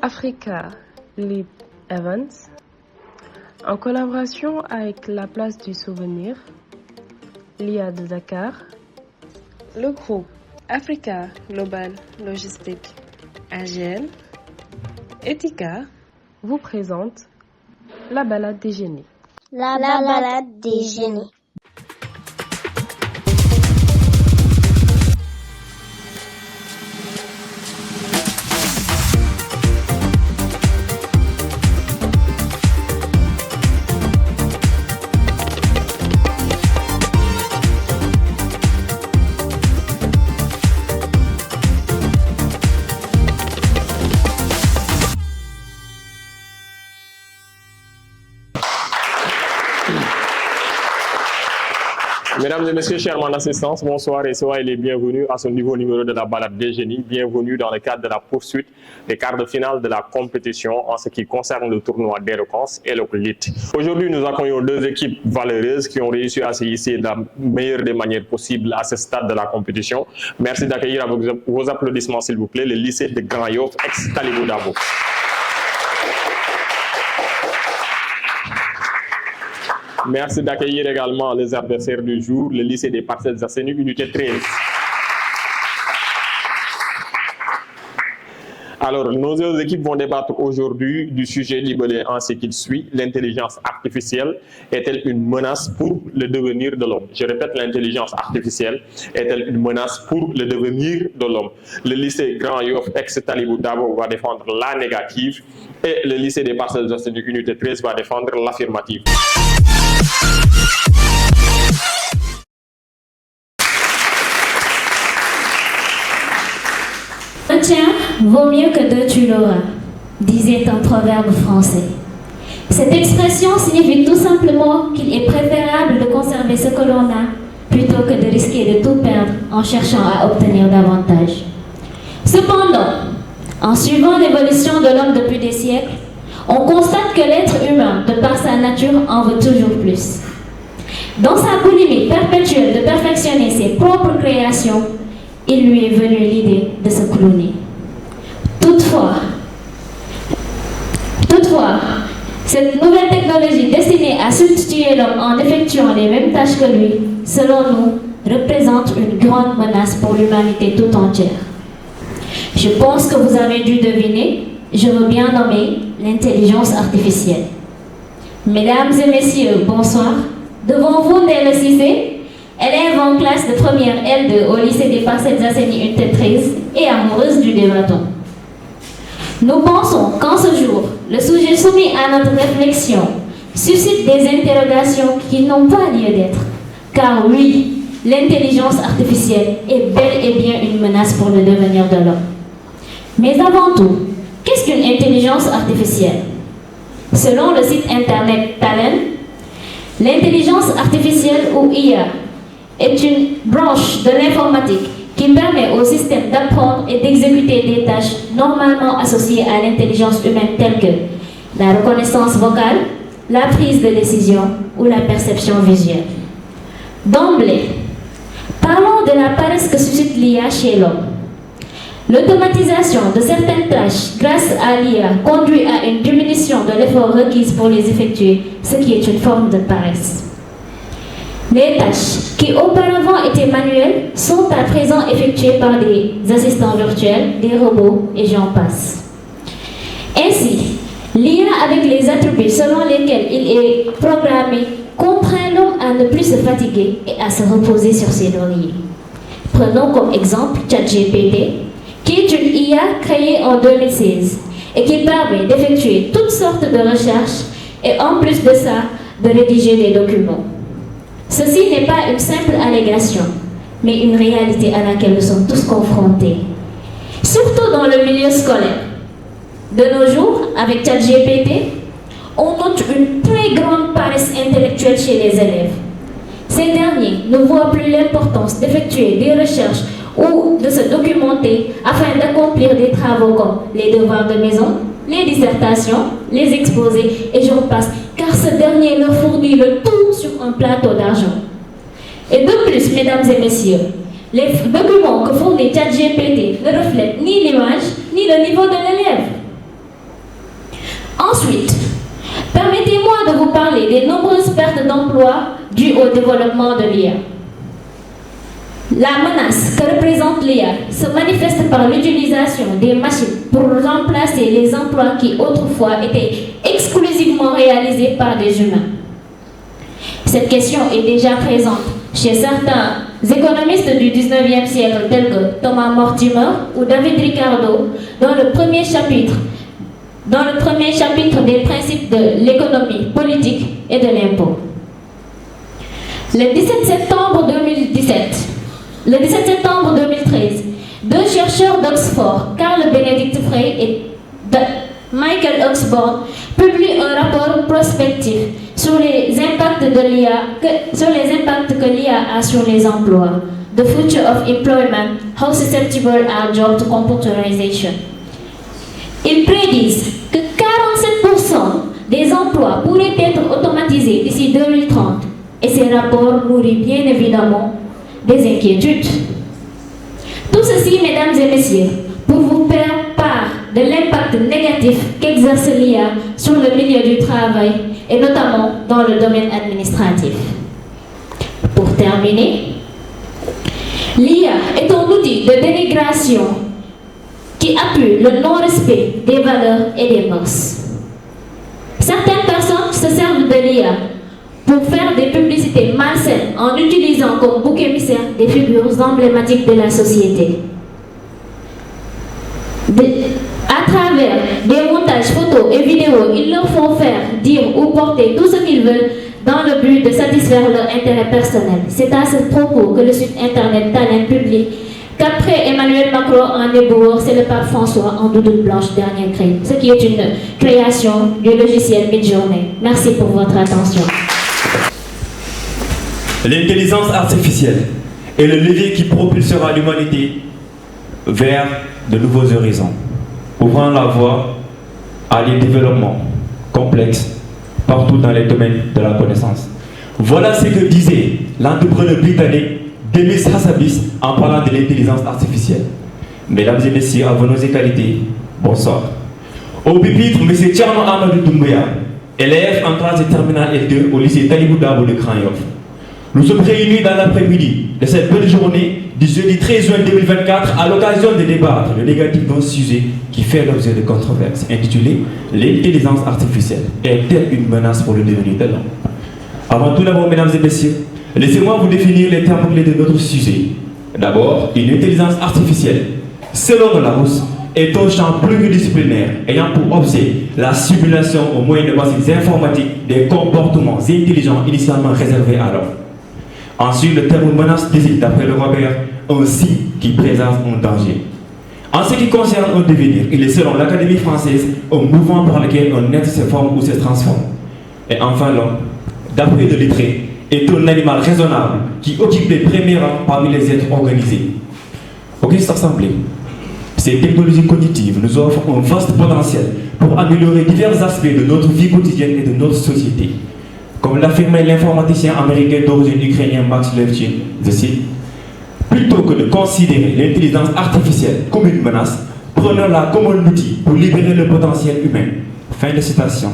Africa Leap Events, en collaboration avec la Place du Souvenir, l'IA de Dakar, le groupe Africa Global Logistique AGL, Etika, vous présente la balade des génies. La balade des génies. Mesdames et messieurs, chers en assistance, bonsoir et soyez les bienvenus à ce nouveau numéro de la balade des génies. Bienvenue dans le cadre de la poursuite des quarts de finale de la compétition en ce qui concerne le tournoi d'Aéroconce et le LIT. Aujourd'hui, nous accueillons deux équipes valeureuses qui ont réussi à se hisser de la meilleure des manières possibles à ce stade de la compétition. Merci d'accueillir avec vos applaudissements, s'il vous plaît, le lycée de Grand Yoff, ex-Talibou Dabo. Merci d'accueillir également les adversaires du jour, le lycée des Parcelles Assainies, unité 13. Alors, nos deux équipes vont débattre aujourd'hui du sujet libellé en ce qu'il suit. L'intelligence artificielle est-elle une menace pour le devenir de l'homme? Je répète, l'intelligence artificielle est-elle une menace pour le devenir de l'homme? Le lycée Grand Yoff, ex-Talibou Dabo, va défendre la négative et le lycée des Parcelles Assainies, unité 13, va défendre l'affirmative. Un tien vaut mieux que deux tu l'auras, disait un proverbe français. Cette expression signifie tout simplement qu'il est préférable de conserver ce que l'on a plutôt que de risquer de tout perdre en cherchant à obtenir davantage. Cependant, en suivant l'évolution de l'homme depuis des siècles, on constate que l'être humain, de par sa nature, en veut toujours plus. Dans sa boulimie perpétuelle de perfectionner ses propres créations, il lui est venu l'idée de se cloner. Toutefois, cette nouvelle technologie destinée à substituer l'homme en effectuant les mêmes tâches que lui, selon nous, représente une grande menace pour l'humanité tout entière. Je pense que vous avez dû deviner, je veux bien nommer l'intelligence artificielle. Mesdames et messieurs, bonsoir. Devant vous, Ndella Cissé, élève en classe de première L2 au lycée des Parcelles Assainies unité 13 et amoureuse du débattant. Nous pensons qu'en ce jour, le sujet soumis à notre réflexion suscite des interrogations qui n'ont pas lieu d'être. Car oui, l'intelligence artificielle est bel et bien une menace pour le devenir de l'homme. Mais avant tout, qu'est-ce qu'une intelligence artificielle? Selon le site internet Talent, l'intelligence artificielle ou IA est une branche de l'informatique qui permet au système d'apprendre et d'exécuter des tâches normalement associées à l'intelligence humaine telles que la reconnaissance vocale, la prise de décision ou la perception visuelle. D'emblée, parlons de la paresse que suscite l'IA chez l'homme. L'automatisation de certaines tâches grâce à l'IA conduit à une diminution de l'effort requis pour les effectuer, ce qui est une forme de paresse. Les tâches qui auparavant étaient manuelles sont à présent effectuées par des assistants virtuels, des robots et j'en passe. Ainsi, l'IA avec les attributs selon lesquels il est programmé contraint l'homme à ne plus se fatiguer et à se reposer sur ses lauriers. Prenons comme exemple ChatGPT, qui est une IA créée en 2016 et qui permet d'effectuer toutes sortes de recherches et en plus de ça, de rédiger des documents. Ceci n'est pas une simple allégation, mais une réalité à laquelle nous sommes tous confrontés, surtout dans le milieu scolaire. De nos jours, avec ChatGPT, on note une très grande paresse intellectuelle chez les élèves. Ces derniers ne voient plus l'importance d'effectuer des recherches ou de se documenter afin d'accomplir des travaux comme les devoirs de maison, les dissertations, les exposés et j'en passe, car ce dernier leur fournit le tout sur un plateau d'argent. Et de plus, mesdames et messieurs, les documents que fournit ChatGPT ne reflètent ni l'image ni le niveau de l'élève. Ensuite, permettez-moi de vous parler des nombreuses pertes d'emplois dues au développement de l'IA. La menace que représente l'IA se manifeste par l'utilisation des machines pour remplacer les emplois qui autrefois étaient exclusivement réalisés par des humains. Cette question est déjà présente chez certains économistes du 19e siècle tels que Thomas Mortimer ou David Ricardo dans le premier chapitre des principes de l'économie politique et de l'impôt. Le 17 septembre 2013, deux chercheurs d'Oxford, Carl Benedict Frey et Michael Oxbourne, publient un rapport prospectif sur les impacts que l'IA a sur les emplois. The Future of Employment, How Susceptible Are Jobs to Computerization. Ils prédisent que 47% des emplois pourraient être automatisés d'ici 2030. Et ces rapports nourrissent bien évidemment des inquiétudes. Tout ceci, mesdames et messieurs, pour vous faire part de l'impact négatif qu'exerce l'IA sur le milieu du travail et notamment dans le domaine administratif. Pour terminer, l'IA est un outil de dénigration qui appuie le non-respect des valeurs et des mœurs. Certaines personnes se servent de l'IA pour faire des publicités malsaines en utilisant comme bouc émissaire des figures emblématiques de la société. À travers des montages photos et vidéos, ils leur font faire, dire ou porter tout ce qu'ils veulent dans le but de satisfaire leur intérêt personnel. C'est à ce propos que le site internet Talent publie qu'après Emmanuel Macron en éboueur, c'est le pape François en doudoune blanche dernier cri, ce qui est une création du logiciel Midjourney. Merci pour votre attention. L'intelligence artificielle est le levier qui propulsera l'humanité vers de nouveaux horizons, ouvrant la voie à des développements complexes partout dans les domaines de la connaissance. Voilà ce que disait l'entrepreneur britannique Demis Hassabis en parlant de l'intelligence artificielle. Mesdames et messieurs, à vos noms et qualités, bonsoir. Au pupitre, M. Tcherno Amadou Doumbouya, élève en classe de terminale L2 au lycée Talibou Dabo de Crayon. Nous sommes réunis dans l'après-midi de cette belle journée du jeudi 13 juin 2024 à l'occasion de débattre le négatif d'un sujet qui fait l'objet de controverses intitulé « L'intelligence artificielle est-elle une menace pour le devenir de l'homme ?» Avant tout d'abord, mesdames et messieurs, laissez-moi vous définir les termes clés de notre sujet. D'abord, une intelligence artificielle, selon Larousse, est un champ pluridisciplinaire ayant pour objet la simulation au moyen de bases informatiques des comportements intelligents initialement réservés à l'homme. Ensuite, le terme menace désigne, d'après le Robert, un signe qui présente un danger. En ce qui concerne un devenir, il est selon l'Académie française un mouvement par lequel un être se forme ou se transforme. Et enfin, l'homme, d'après le lettré, est un animal raisonnable qui occupe les premiers rangs parmi les êtres organisés. Pour qu'ils s'assemblent, ces technologies cognitives nous offrent un vaste potentiel pour améliorer divers aspects de notre vie quotidienne et de notre société. Comme l'affirmait l'informaticien américain d'origine ukrainienne Max Levchin, je cite, « Plutôt que de considérer l'intelligence artificielle comme une menace, prenons-la comme un outil pour libérer le potentiel humain. » Fin de citation.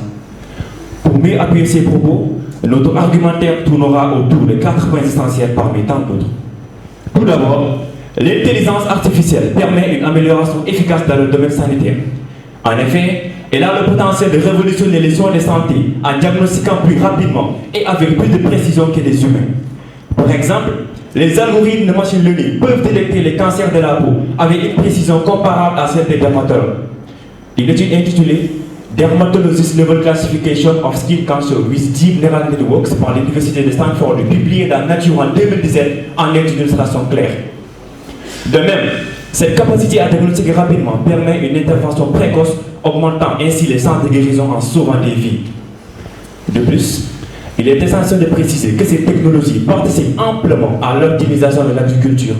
Pour mieux appuyer ces propos, notre argumentaire tournera autour de 4 points essentiels parmi tant d'autres. Tout d'abord, l'intelligence artificielle permet une amélioration efficace dans le domaine sanitaire. En effet, elle a le potentiel de révolutionner les soins de santé en diagnostiquant plus rapidement et avec plus de précision que les humains. Par exemple, les algorithmes de machine learning peuvent détecter les cancers de la peau avec une précision comparable à celle des dermatologues. Une étude intitulée Dermatologist Level Classification of Skin Cancer with Deep Neural Networks par l'Université de Stanford, publiée dans Nature en 2017, en est une illustration claire. De même, cette capacité à diagnostiquer rapidement permet une intervention précoce, augmentant ainsi les chances de guérison en sauvant des vies. De plus, il est essentiel de préciser que ces technologies participent amplement à l'optimisation de l'agriculture.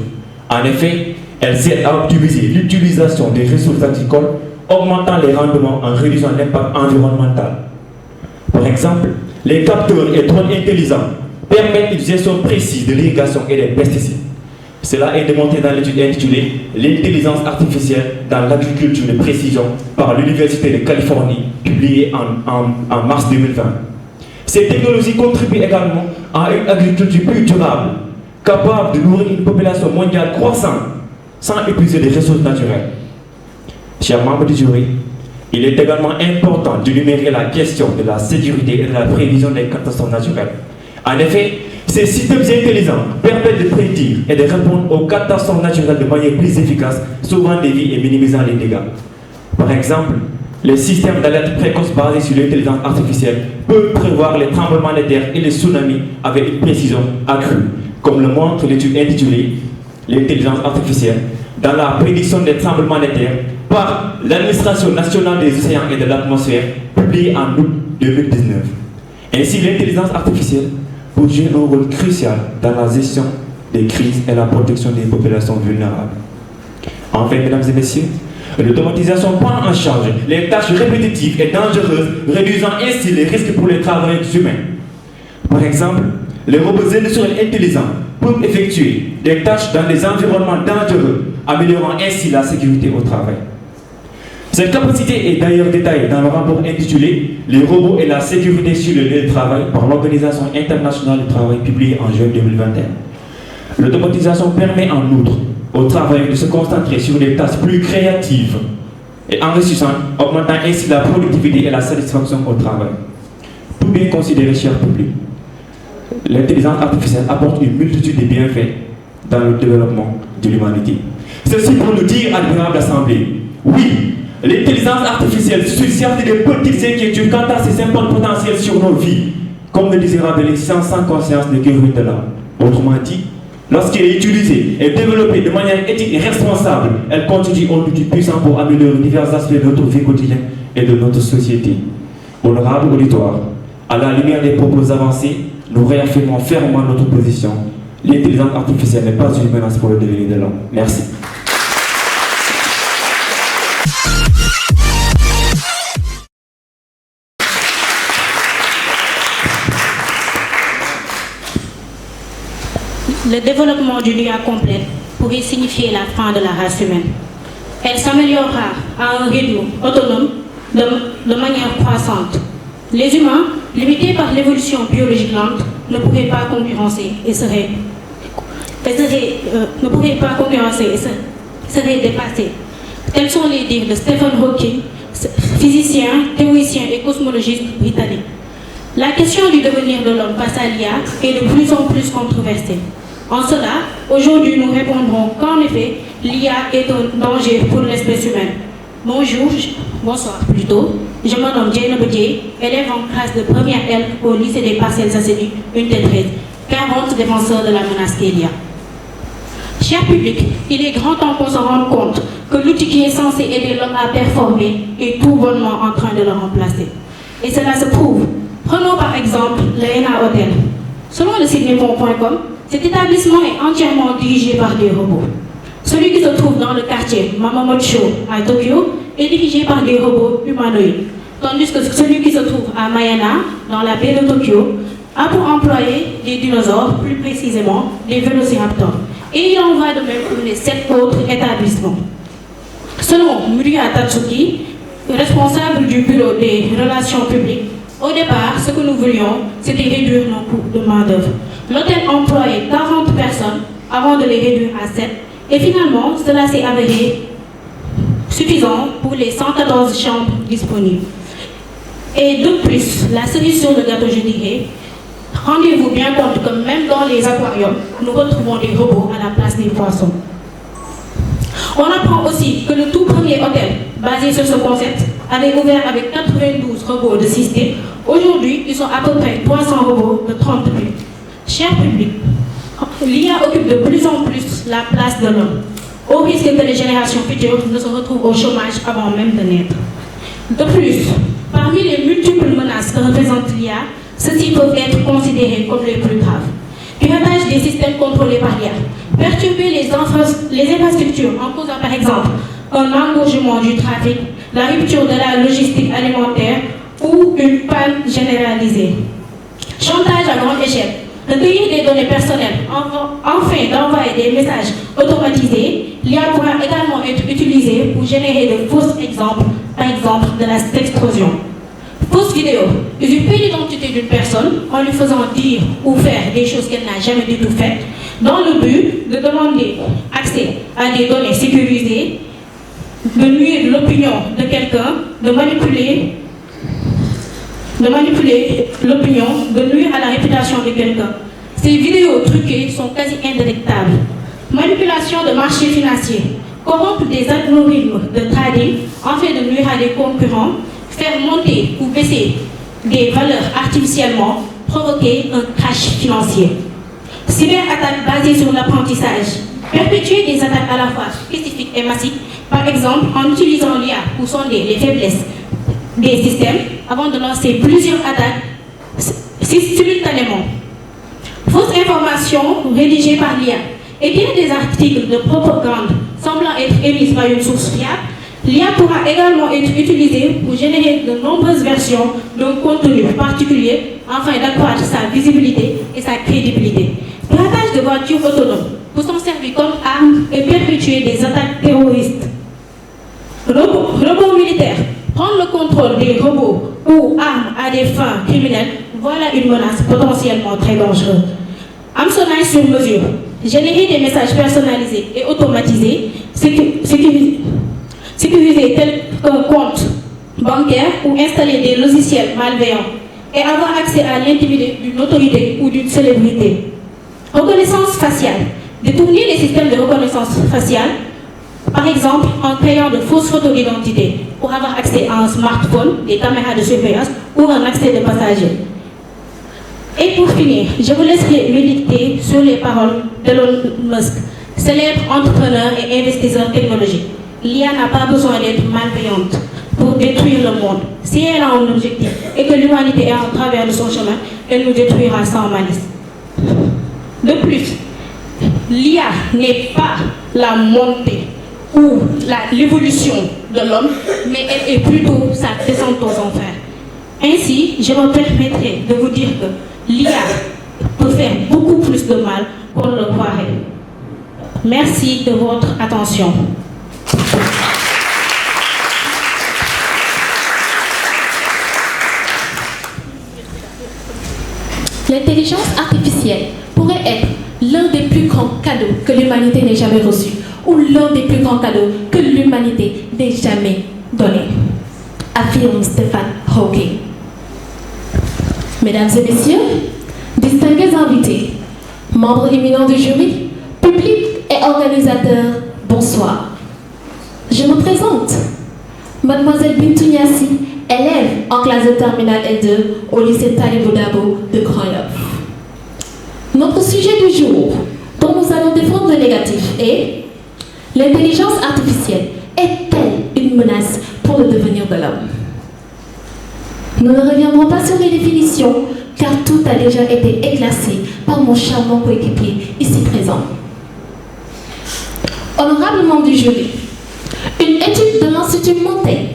En effet, elles aident à optimiser l'utilisation des ressources agricoles, augmentant les rendements en réduisant l'impact environnemental. Par exemple, les capteurs et drones intelligents permettent une gestion précise de l'irrigation et des pesticides. Cela est démontré dans l'étude intitulée « L'intelligence artificielle dans l'agriculture de précision » par l'Université de Californie, publiée en mars 2020. Ces technologies contribuent également à une agriculture plus durable, capable de nourrir une population mondiale croissante sans épuiser les ressources naturelles. Chers membres du jury, il est également important d'énumérer la question de la sécurité et de la prévision des catastrophes naturelles. En effet, ces systèmes intelligents permettent de prédire et de répondre aux catastrophes naturelles de manière plus efficace, sauvant des vies et minimisant les dégâts. Par exemple, les systèmes d'alerte précoce basés sur l'intelligence artificielle peuvent prévoir les tremblements de terre et les tsunamis avec une précision accrue, comme le montre l'étude intitulée « L'intelligence artificielle dans la prédiction des tremblements de terre » par l'Administration nationale des océans et de l'atmosphère, publiée en août 2019. Ainsi, l'intelligence artificielle peut jouer un rôle crucial dans la gestion des crises et la protection des populations vulnérables. Enfin, mesdames et messieurs, l'automatisation prend en charge les tâches répétitives et dangereuses, réduisant ainsi les risques pour les travailleurs humains. Par exemple, les robots industriels intelligents peuvent effectuer des tâches dans des environnements dangereux, améliorant ainsi la sécurité au travail. Cette capacité est d'ailleurs détaillée dans le rapport intitulé « Les robots et la sécurité sur le lieu de travail » par l'Organisation internationale du travail publié en juin 2021. L'automatisation permet en outre aux travailleurs de se concentrer sur des tâches plus créatives et enrichissantes, augmentant ainsi la productivité et la satisfaction au travail. Tout bien considéré, cher public, l'intelligence artificielle apporte une multitude de bienfaits dans le développement de l'humanité. Ceci pour nous dire, admirable Assemblée, oui, l'intelligence artificielle suscite des petites inquiétudes quant à ses impacts potentiels sur nos vies. Comme le disait Rabelais, science sans conscience ne guérit de l'âme. Autrement dit, lorsqu'elle est utilisée et développée de manière éthique et responsable, elle constitue un outil puissant pour améliorer divers aspects de notre vie quotidienne et de notre société. Honorable auditoire, à la lumière des propos avancés, nous réaffirmons fermement notre position. L'intelligence artificielle n'est pas une menace pour le devenir de l'homme. Merci. Le développement d'une IA complète pourrait signifier la fin de la race humaine. Elle s'améliorera à un rythme autonome de manière croissante. Les humains, limités par l'évolution biologique lente, ne pourraient pas concurrencer et seraient dépassés. Tels sont les dires de Stephen Hawking, physicien, théoricien et cosmologiste britannique. La question du devenir de l'homme face à l'IA est de plus en plus controversée. En cela, aujourd'hui, nous répondrons qu'en effet, l'IA est un danger pour l'espèce humaine. Bonsoir plutôt. Je me nomme Diane Boudier, élève en classe de première L au lycée des Parcelles Assainies, unité 13, 40 défenseurs de la menace qu'est l'IA. Cher public, il est grand temps qu'on se rende compte que l'outil qui est censé aider l'homme à performer est tout bonnement en train de le remplacer. Et cela se prouve. Prenons par exemple le ENA Hotel. Selon le site Nippon.com, cet établissement est entièrement dirigé par des robots. Celui qui se trouve dans le quartier Mamamocho à Tokyo est dirigé par des robots humanoïdes, tandis que celui qui se trouve à Mayana, dans la baie de Tokyo, a pour employer des dinosaures, plus précisément des vélociraptors. Et il en va de même pour les 7 autres établissements. Selon Muria Tatsuki, responsable du bureau des relations publiques, au départ, ce que nous voulions, c'était réduire nos coûts de main-d'œuvre. L'hôtel employait 40 personnes avant de les réduire à 7, et finalement, cela s'est avéré suffisant pour les 114 chambres disponibles. Et de plus, la cerise sur le gâteau, je dirais, rendez-vous bien compte que même dans les aquariums, nous retrouvons des robots à la place des poissons. On apprend aussi que le tout premier hôtel, basé sur ce concept, avait ouvert avec 92 robots de système. Aujourd'hui, ils sont à peu près 300 robots de 30 buts. Cher public, l'IA occupe de plus en plus la place de l'homme, au risque que les générations futures ne se retrouvent au chômage avant même de naître. De plus, parmi les multiples menaces que représente l'IA, ceux-ci peuvent être considérés comme les plus graves. Piratage des systèmes contrôlés par l'IA, perturber les infrastructures en causant par exemple un engorgement du trafic, la rupture de la logistique alimentaire ou une panne généralisée. Chantage à grande échelle, recueillir des données personnelles, enfin d'envoyer des messages automatisés. L'IA pourra également être utilisée pour générer de faux exemples, par exemple de la sextorsion. Fausse vidéo, usurper l'identité d'une personne en lui faisant dire ou faire des choses qu'elle n'a jamais du tout faites, dans le but de demander accès à des données sécurisées, de nuire l'opinion de quelqu'un, de manipuler l'opinion, de nuire à la réputation de quelqu'un. Ces vidéos truquées sont quasi indétectables. Manipulation de marchés financiers, corrompre des algorithmes de trading afin de nuire à des concurrents, faire monter ou baisser des valeurs artificiellement, provoquer un crash financier. Cyberattaques basées sur l'apprentissage, perpétuer des attaques à la fois spécifiques et massives, par exemple en utilisant l'IA pour sonder les faiblesses des systèmes avant de lancer plusieurs attaques simultanément. Fausses informations rédigées par l'IA. Et bien des articles de propagande semblant être émis par une source fiable, l'IA pourra également être utilisée pour générer de nombreuses versions d'un contenu particulier afin d'accroître sa visibilité et sa crédibilité. Piratage de voitures autonomes pour s'en servir comme arme et perpétuer des attaques terroristes. Robots militaires, prendre le contrôle des robots ou armes à des fins criminelles, voilà une menace potentiellement très dangereuse. Hameçonnage sur mesure, générer des messages personnalisés et automatisés, sécurisés tels qu'un compte bancaire ou installer des logiciels malveillants et avoir accès à l'intimité d'une autorité ou d'une célébrité. Reconnaissance faciale, détourner les systèmes de reconnaissance faciale, par exemple en créant de fausses photos d'identité pour avoir accès à un smartphone, des caméras de surveillance ou un accès de passagers. Et pour finir, je vous laisserai méditer sur les paroles d'Elon Musk, célèbre entrepreneur et investisseur technologique. L'IA n'a pas besoin d'être malveillante pour détruire le monde. Si elle a un objectif et que l'humanité est en travers de son chemin, elle nous détruira sans malice. De plus, l'IA n'est pas la montée ou l'évolution de l'homme, mais elle est plutôt sa descente aux enfers. Ainsi, je me permettrai de vous dire que l'IA peut faire beaucoup plus de mal qu'on ne le croirait. Merci de votre attention. L'intelligence artificielle pourrait être l'un des plus grands cadeaux que l'humanité n'ait jamais reçu, ou l'un des plus grands cadeaux que l'humanité n'ait jamais donné, affirme Stephen Hawking. Mesdames et messieurs, distingués invités, membres éminents du jury, public et organisateurs, bonsoir. Je me présente, Mademoiselle Bintou Niassi, élève en classe de terminale L2 au lycée Talibou Dabo de Grand Yoff. Notre sujet du jour, dont nous allons défendre le négatif, est l'intelligence artificielle est-elle une menace pour le devenir de l'homme? Nous ne reviendrons pas sur les définitions, car tout a déjà été éclairci par mon charmant coéquipier ici présent. Honorable membre du jury, une étude de l'Institut Montaigne,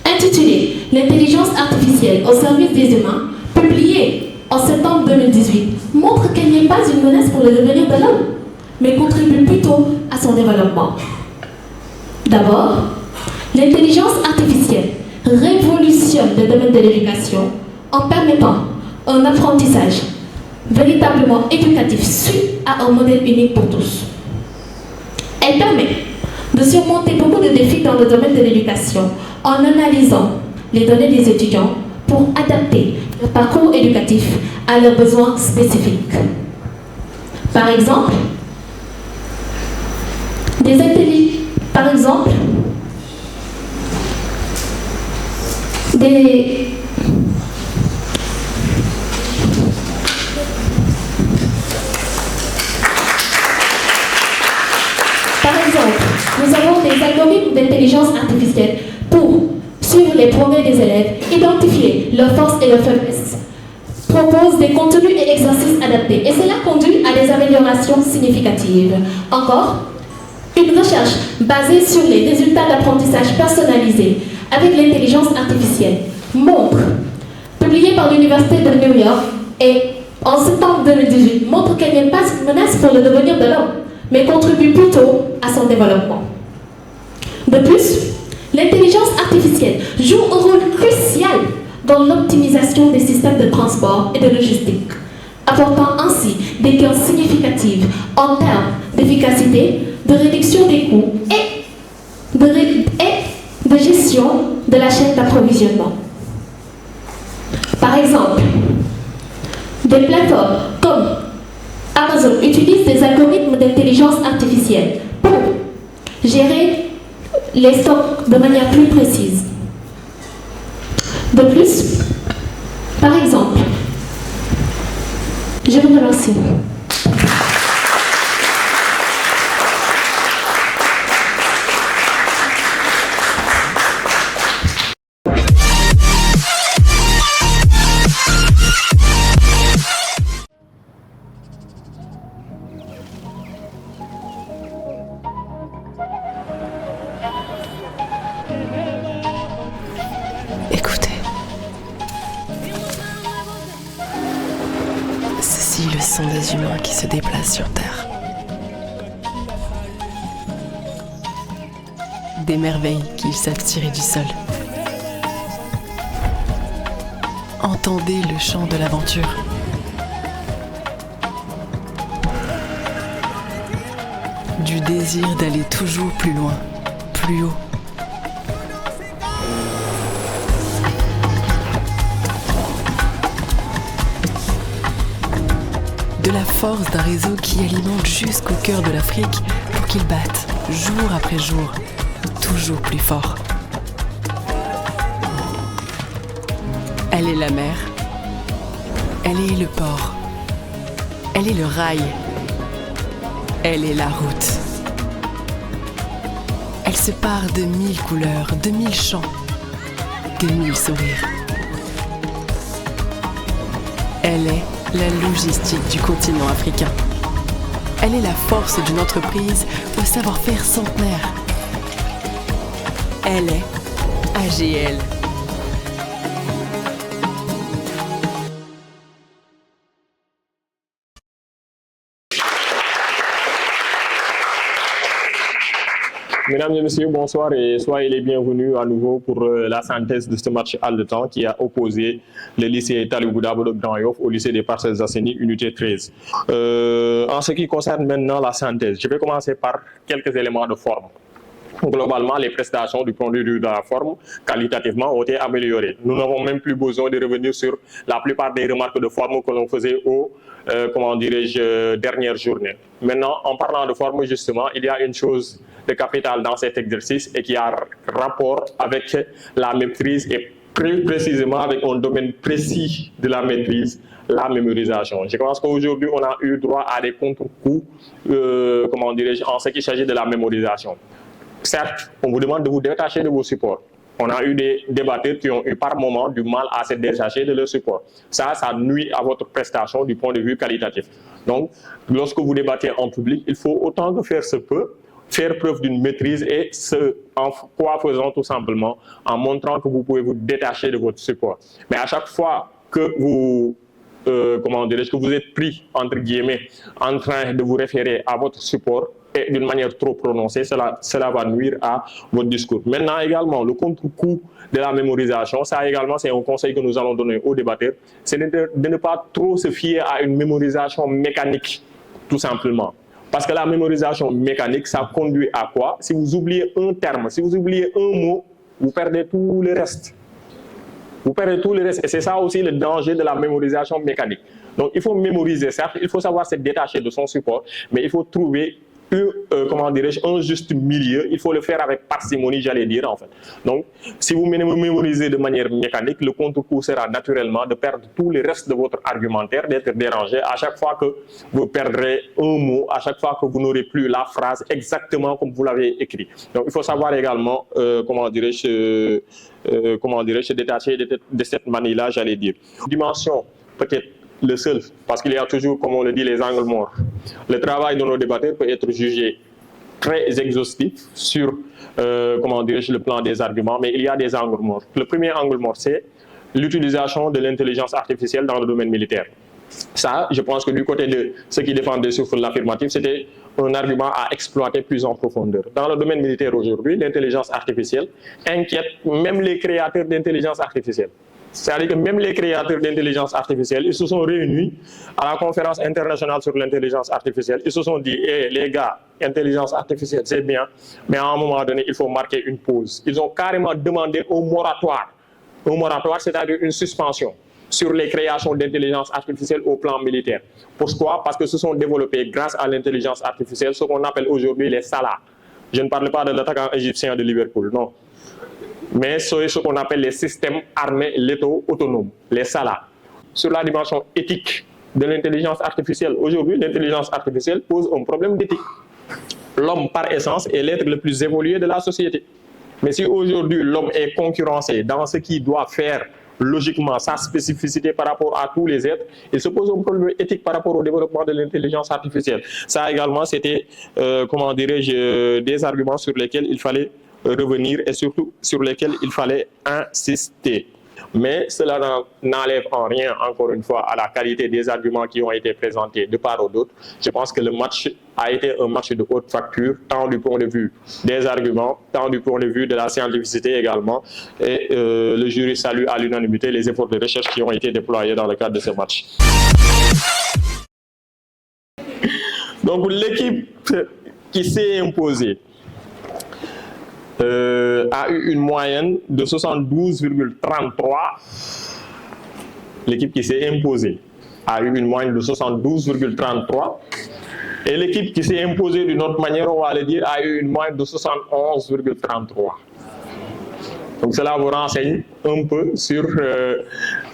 intitulée L'intelligence artificielle au service des humains, publiée en septembre 2018, montre qu'elle n'est pas une menace pour le devenir de l'homme, mais contribue plutôt à son développement. D'abord, l'intelligence artificielle révolutionne le domaine de l'éducation en permettant un apprentissage véritablement éducatif suite à un modèle unique pour tous. Elle permet de surmonter beaucoup de défis dans le domaine de l'éducation en analysant les données des étudiants pour adapter le parcours éducatif à leurs besoins spécifiques. Par exemple, nous avons des algorithmes d'intelligence artificielle pour suivre les progrès des élèves, identifier leurs forces et leurs faiblesses, propose des contenus et exercices adaptés, et cela conduit à des améliorations significatives. Encore, une recherche basée sur les résultats d'apprentissage personnalisés avec l'intelligence artificielle montre, publiée par l'Université de New York et en septembre 2018 montre qu'elle n'est pas une menace pour le devenir de l'homme, mais contribue plutôt à son développement. De plus, l'intelligence artificielle joue un rôle crucial dans l'optimisation des systèmes de transport et de logistique, apportant ainsi des gains significatifs en termes d'efficacité, de réduction des coûts et de gestion de la chaîne d'approvisionnement. Par exemple, des plateformes comme Amazon utilisent des algorithmes d'intelligence artificielle pour gérer les stocks de manière plus précise. De plus, par exemple, je vais relancer. Écoutez. Ceci le son des humains qui se déplacent sur Terre. Des merveilles qu'ils savent tirer du sol. Entendez le chant de l'aventure. Du désir d'aller toujours plus loin, plus haut. De la force d'un réseau qui alimente jusqu'au cœur de l'Afrique pour qu'il batte, jour après jour, toujours plus fort. Elle est la mer, elle est le port, elle est le rail, elle est la route. Elle se part de 1000 couleurs, de 1000 chants, de 1000 sourires. Elle est la logistique du continent africain. Elle est la force d'une entreprise au savoir-faire centenaire. Elle est AGL. Mesdames et messieurs, bonsoir et soyez les bienvenus à nouveau pour la synthèse de ce match haletant qui a opposé le lycée Talibou Dabo de Grand Yoff au lycée des Parcelles Assainies, unité 13. En ce qui concerne maintenant la synthèse, je vais commencer par quelques éléments de forme. Globalement, les prestations du point de vue de la forme, qualitativement, ont été améliorées. Nous n'avons même plus besoin de revenir sur la plupart des remarques de forme que l'on faisait aux dernières journées. Maintenant, en parlant de forme, justement, il y a une chose de capital dans cet exercice et qui a rapport avec la maîtrise et plus précisément avec un domaine précis de la maîtrise, la mémorisation. Je pense qu'aujourd'hui, on a eu droit à des contre-coups, en ce qui s'agit de la mémorisation. Certes, on vous demande de vous détacher de vos supports. On a eu des débatteurs qui ont eu par moment du mal à se détacher de leur support. Ça nuit à votre prestation du point de vue qualitatif. Donc, lorsque vous débattez en public, il faut autant que faire se peut, faire preuve d'une maîtrise et en quoi faisant tout simplement en montrant que vous pouvez vous détacher de votre support. Mais à chaque fois que vous, que vous êtes pris, entre guillemets, en train de vous référer à votre support, et d'une manière trop prononcée, cela va nuire à votre discours. Maintenant également, le contre-coup de la mémorisation, ça également c'est un conseil que nous allons donner aux débatteurs, c'est de ne pas trop se fier à une mémorisation mécanique, tout simplement. Parce que la mémorisation mécanique, ça conduit à quoi? Si vous oubliez un terme, si vous oubliez un mot, vous perdez tout le reste. Vous perdez tout le reste. Et c'est ça aussi le danger de la mémorisation mécanique. Donc il faut mémoriser, certes, il faut savoir se détacher de son support, mais il faut trouver un juste milieu. Il faut le faire avec parcimonie, j'allais dire en fait. Donc, si vous mémorisez de manière mécanique, le contre-coup sera naturellement de perdre tout le reste de votre argumentaire, d'être dérangé à chaque fois que vous perdrez un mot, à chaque fois que vous n'aurez plus la phrase exactement comme vous l'avez écrit. Donc, il faut savoir également, se détacher de cette manie-là, j'allais dire. Dimension, peut-être le seul, parce qu'il y a toujours, comme on le dit, les angles morts. Le travail de nos débatteurs peut être jugé très exhaustif sur le plan des arguments, mais il y a des angles morts. Le premier angle mort, c'est l'utilisation de l'intelligence artificielle dans le domaine militaire. Ça, je pense que du côté de ceux qui défendaient sur l'affirmatif, c'était un argument à exploiter plus en profondeur. Dans le domaine militaire aujourd'hui, l'intelligence artificielle inquiète même les créateurs d'intelligence artificielle. C'est-à-dire que même les créateurs d'intelligence artificielle, ils se sont réunis à la conférence internationale sur l'intelligence artificielle. Ils se sont dit, hey, les gars, intelligence artificielle, c'est bien, mais à un moment donné, il faut marquer une pause. Ils ont carrément demandé au moratoire. Un moratoire, c'est-à-dire une suspension sur les créations d'intelligence artificielle au plan militaire. Pourquoi? Parce que se sont développés grâce à l'intelligence artificielle ce qu'on appelle aujourd'hui les Salah. Je ne parle pas de l'attaquant égyptien de Liverpool, non. Mais c'est ce qu'on appelle les systèmes armés létaux autonomes, les Salah. Sur la dimension éthique de l'intelligence artificielle, aujourd'hui, l'intelligence artificielle pose un problème d'éthique. L'homme, par essence, est l'être le plus évolué de la société. Mais si aujourd'hui l'homme est concurrencé dans ce qu'il doit faire logiquement sa spécificité par rapport à tous les êtres, il se pose un problème éthique par rapport au développement de l'intelligence artificielle. Ça également, c'était, comment dirais-je, des arguments sur lesquels il fallait revenir et surtout sur lesquels il fallait insister. Mais cela n'enlève en rien, encore une fois, à la qualité des arguments qui ont été présentés de part ou d'autre. Je pense que le match a été un match de haute facture, tant du point de vue des arguments, tant du point de vue de la scientificité également. Et le jury salue à l'unanimité les efforts de recherche qui ont été déployés dans le cadre de ce match. Donc l'équipe qui s'est imposée a eu une moyenne de 72,33. L'équipe qui s'est imposée a eu une moyenne de 72,33. Et l'équipe qui s'est imposée d'une autre manière, on va le dire, a eu une moyenne de 71,33. Donc cela vous renseigne un peu sur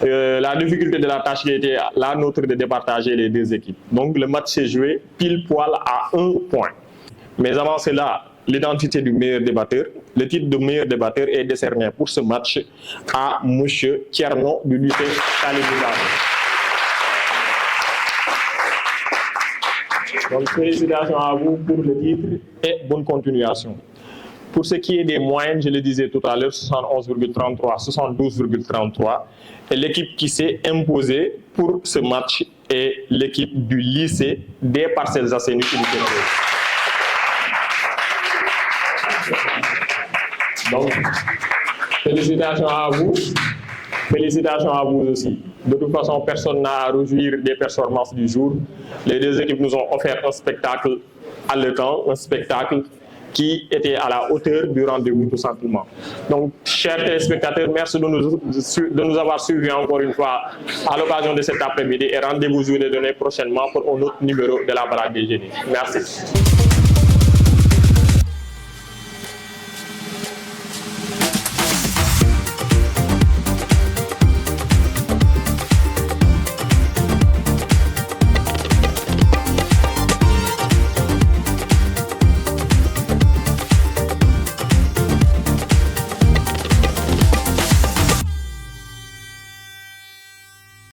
la difficulté de la tâche qui était la nôtre de départager les deux équipes. Donc le match s'est joué pile poil à 1 point. Mais avant cela, l'identité du meilleur débatteur, le titre de meilleur débatteur est décerné pour ce match à M. Thierno du lycée Talibouda. Donc félicitations à vous pour le titre et bonne continuation. Pour ce qui est des moyennes, je le disais tout à l'heure, 71,33, 72,33. Et l'équipe qui s'est imposée pour ce match est l'équipe du lycée des Parcelles Assainies. Donc, félicitations à vous. Félicitations à vous aussi. De toute façon, personne n'a à rougir des performances du jour. Les deux équipes nous ont offert un spectacle haletant, un spectacle qui était à la hauteur du rendez-vous tout simplement. Donc, chers téléspectateurs, merci de nous avoir suivis encore une fois à l'occasion de cet après-midi et rendez-vous jour de donner prochainement pour un autre numéro de la balade des génies. Merci.